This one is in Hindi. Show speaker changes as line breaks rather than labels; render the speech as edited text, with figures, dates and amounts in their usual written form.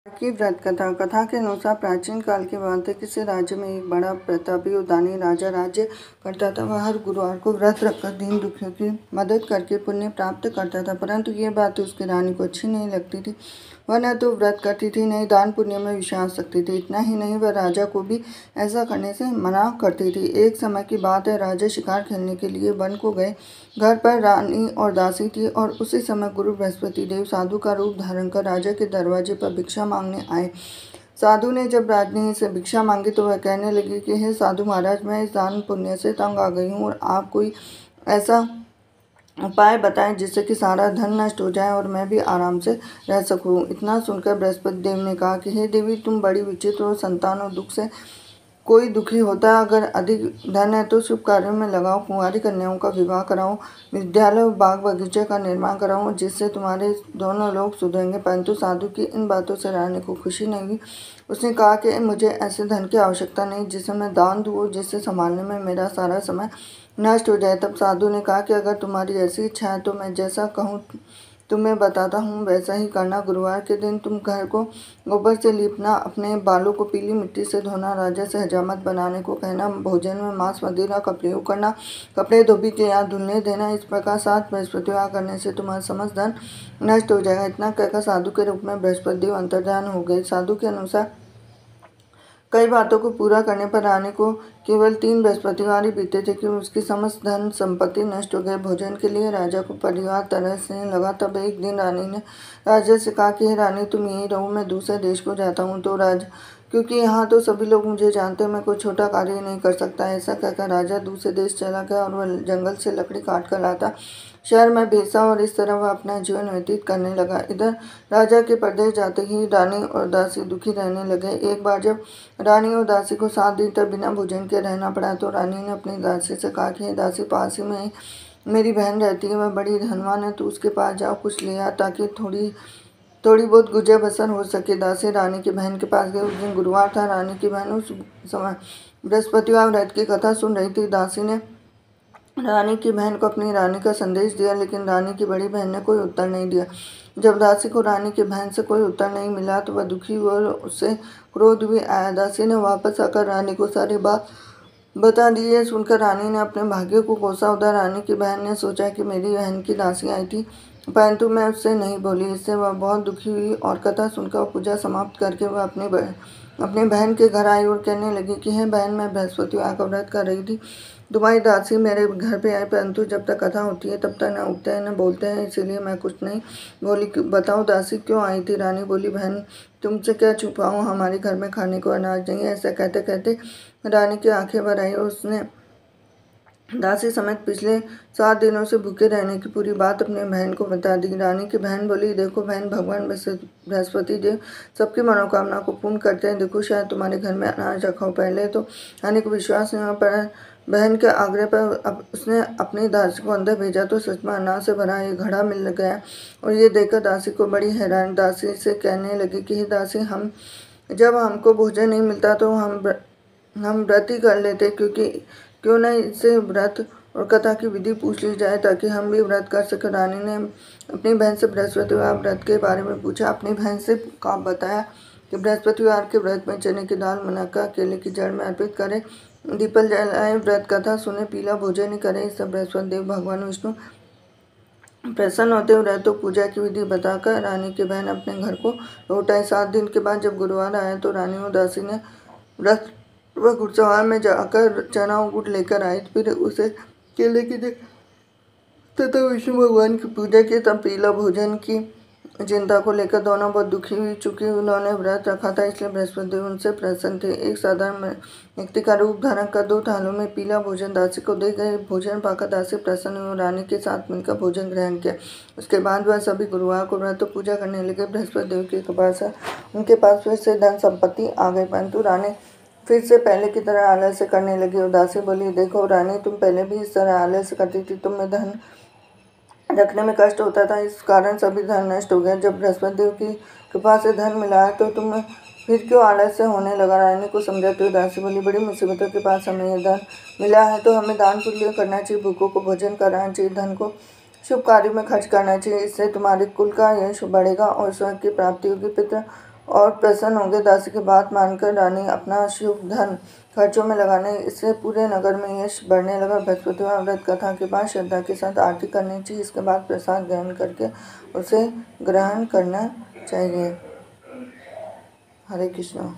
की व्रत कथा। कथा के अनुसार प्राचीन काल की बात है। किसी राज्य में एक बड़ा प्रतापी और दानी राजा राज्य करता था। वह हर गुरुवार को व्रत रखकर दीन दुखियों की मदद करके पुण्य प्राप्त करता था, परंतु ये बात उसकी रानी को अच्छी नहीं लगती थी। वह न तो व्रत करती थी, न ही दान पुण्य में विश्वास रखती थी। इतना ही नहीं, वह राजा को भी ऐसा करने से मना करती थी। एक समय की बात है, राजा शिकार खेलने के लिए वन को गए। घर पर रानी और दासी थी और उसी समय गुरु बृहस्पति देव साधु का रूप धारण कर राजा के दरवाजे पर भिक्षा मांगने आए। साधु ने जब रानी से भिक्षा मांगी तो वह कहने लगी कि हे साधु महाराज, मैं इस दान पुण्य से तंग आ गई हूँ और आप कोई ऐसा उपाय बताएं जिससे कि सारा धन नष्ट हो जाए और मैं भी आराम से रह सकूं। इतना सुनकर बृहस्पति देव ने कहा कि हे देवी, तुम बड़ी विचित्र और संतान और दुख से कोई दुखी होता है। अगर अधिक धन है तो शुभ कार्यों में लगाओ, कुंवारी कन्याओं का विवाह कराओ, विद्यालय और बाग बगीचे का निर्माण कराओ, जिससे तुम्हारे दोनों लोग सुधरेंगे। परंतु साधु की इन बातों से रानी को खुशी नहीं हुई। उसने कहा कि मुझे ऐसे धन की आवश्यकता नहीं जिसे मैं दान दूँ, जिससे संभालने में मेरा सारा समय नष्ट हो जाए। तब साधु ने कहा कि अगर तुम्हारी ऐसी इच्छा है तो मैं जैसा कहूँ तुम्हें बताता हूँ वैसा ही करना। गुरुवार के दिन तुम घर को गोबर से लीपना, अपने बालों को पीली मिट्टी से धोना, राजा से हजामत बनाने को कहना, भोजन में मांस मदिरा का प्रयोग करना, कपड़े धोबी के यहाँ धुलने देना। इस प्रकार 7 बृहस्पतिवार करने से तुम्हारा समस्त धन नष्ट हो जाएगा। इतना कहकर साधु के रूप में बृहस्पति देव अंतर्धान हो गए। साधु के अनुसार कई बातों को पूरा करने पर रानी को केवल 3 बृहस्पतिवार ही बीते थे कि उसकी समस्त धन संपत्ति नष्ट हो गए। भोजन के लिए राजा को परिवार तरसने लगा। तब एक दिन रानी ने राजा से कहा कि हे रानी, तुम यहीं रहो, मैं दूसरे देश को जाता हूँ तो क्योंकि यहाँ तो सभी लोग मुझे जानते हैं, मैं कोई छोटा कार्य नहीं कर सकता। ऐसा कहकर राजा दूसरे देश चला गया और वह जंगल से लकड़ी काट कर लाता, शहर में बेचा और इस तरह वह अपना जीवन व्यतीत करने लगा। इधर राजा के परदेश जाते ही रानी और दासी दुखी रहने लगे। एक बार जब रानी और दासी को 7 दिन तक बिना भोजन के रहना पड़ा तो रानी ने अपनी दासी से कहा कि दासी, पास ही में मेरी बहन रहती है, वह बड़ी धनवान है, तो उसके पास जाओ, कुछ ले आ ताकि थोड़ी बहुत गुजर बसर हो सके। दासी रानी की बहन के पास गई। उस दिन गुरुवार था। रानी की बहन उस समय बृहस्पतिवार व्रत की कथा सुन रही थी। दासी ने रानी की बहन को अपनी रानी का संदेश दिया, लेकिन रानी की बड़ी बहन ने कोई उत्तर नहीं दिया। जब दासी को रानी की बहन से कोई उत्तर नहीं मिला तो वह दुखी हुई और उससे क्रोध भी आया। दासी ने वापस आकर रानी को सारी बात बता दी। है सुनकर रानी ने अपने भाग्य को कोसा। उधर रानी की बहन ने सोचा कि मेरी बहन की दासी आई थी, परंतु मैं उससे नहीं बोली। इससे वह बहुत दुखी हुई और कथा सुनकर पूजा समाप्त करके वह अपनी बहन के घर आई और कहने लगी कि हे बहन, मैं बृहस्पतिवार का व्रत कर रही थी। तुम्हारी दासी मेरे घर पे आई, परंतु जब तक कथा होती है तब तक न उठते हैं न बोलते हैं, इसीलिए मैं कुछ नहीं बोली। बताओ दासी क्यों आई थी? रानी बोली, बहन, तुमसे क्या छुपाऊं, हमारे घर में खाने को अनाज नहीं है। ऐसा कहते कहते रानी की आंखें भर आई और उसने दासी समेत पिछले 7 दिनों से भूखे रहने की पूरी बात अपनी बहन को बता दी। रानी की बहन बोली, देखो बहन, भगवान बृहस्पति देव सबकी मनोकामना को पूर्ण करते हैं। देखो, शायद तुम्हारे घर में अनाज रखा हो। पहले तो रानी को विश्वास नहीं हुआ, पर बहन के आग्रह पर उसने अपनी दासी को अंदर भेजा तो सच में अनाज से भरा एक घड़ा मिल गया। और ये देखकर दासी को बड़ी हैरान दासी से कहने लगी कि हे दासी, जब हमको भोजन नहीं मिलता तो हम व्रत ही कर लेते, क्यों नहीं इससे व्रत और कथा की विधि पूछ ली जाए ताकि हम भी व्रत कर सकें। रानी ने अपनी बहन से बृहस्पतिवार व्रत के बारे में पूछा। अपनी बहन से बताया कि बृहस्पतिवार के व्रत में चने की दाल, मुनक्का, केले की जड़ में अर्पित करें, दीपल जलाएं, व्रत कथा सुने, पीला भोजन ही करें। इस सब बृहस्पति देव भगवान विष्णु प्रसन्न होते हुए तो पूजा की विधि बताकर रानी की बहन अपने घर को लौट आई। 7 दिन के बाद जब गुरुवार आया तो रानी और दासी ने व्रत वह घुड़सवार में जाकर चना और गुड़ लेकर आई। फिर उसे केले की तथा विष्णु भगवान की पूजा की। तब पीला भोजन की चिंता को लेकर दोनों बहुत दुखी हुई। चूंकि उन्होंने व्रत रखा था इसलिए बृहस्पति देव उनसे प्रसन्न थे। एक साधारण व्यक्ति का रूप धारण कर 2 थालों में पीला भोजन दासी को दे गए। भोजन पाकर दासी प्रसन्न हुई और रानी के साथ मिलकर भोजन ग्रहण किया। उसके बाद वह सभी गुरुवार को व्रत पूजा करने लगे। बृहस्पति देव की कृपा से उनके पास फिर से धन संपत्ति आ गई, परंतु रानी फिर से पहले की तरह आलस्य करने लगी। उदासी बोली, देखो रानी, तुम पहले भी इस तरह आलस्य करती थी, तुम्हें धन रखने में कष्ट होता था, इस कारण सभी धन नष्ट हो गया। जब बृहस्पति देव की कृपा से धन मिला है तो तुम्हें फिर क्यों आलस्य होने लगा? रानी को समझाती उदासी बोली, बड़ी मुसीबतों के पास हमें यह धन मिला है तो हमें दान पुण्य करना चाहिए, भूखों को भोजन कराना चाहिए, धन को शुभ कार्यों में खर्च करना चाहिए। इससे तुम्हारे कुल का यश बढ़ेगा और स्वर्ग की प्राप्ति होगी। पितृ और प्रसन्न होंगे। दासी की बात मानकर रानी अपना शुभ धन खर्चों में लगाने, इससे पूरे नगर में यश बढ़ने लगा। बृहस्पतिवार व्रत कथा के बाद श्रद्धा के साथ आरती करनी चाहिए। इसके बाद प्रसाद ग्रहण करके उसे ग्रहण करना चाहिए। हरे कृष्णा।